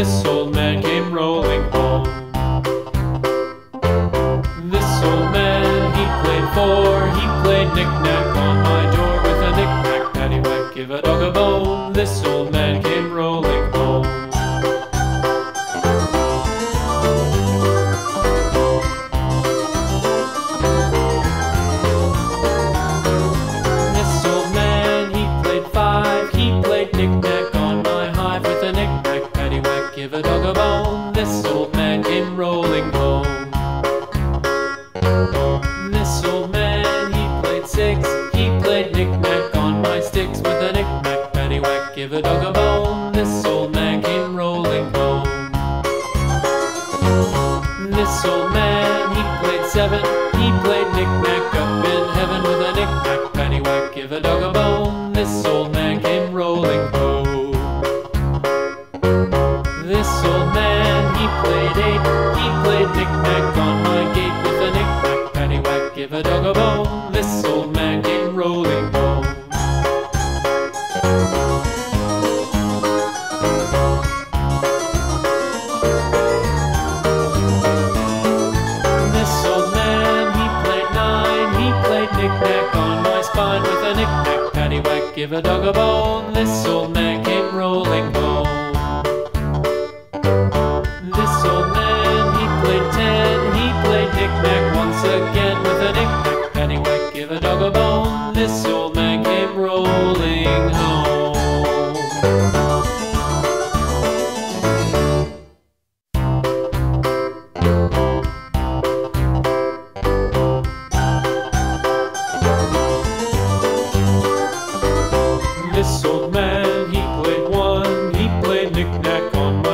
this old man came rolling home. This old man, he played four, he played knick-knack on my door with a knick-knack, paddywhack, give a dog a bone. This old man came rolling home. This old man, he played five, he played knick-knack on my hive with a knick-knack, paddywhack, give a dog a bone. This old man came rolling home. This old man, he played six, he played knick-knack on my sticks with a knick-knack, paddywhack, give a dog a bone. This old man came rolling home. This old man, he played seven, he played knick-knack up in heaven with a knick-knack, paddywhack, give a dog a bone. This old man came rolling home. This old man, he played eight, he played knick-knack on my gate with a knick-knack, paddywhack, give a dog a bone. This old man came rolling home. This old man, he played nine, he played knick-knack on my spine with a knick-knack, paddywhack, give a dog a bone. This old man came rolling home. This old man, he played ten, he played knick-knack once again with a knick-knack, paddywhack, give a dog a bone. This old man came rolling home. This old man, he played one, he played knick-knack on my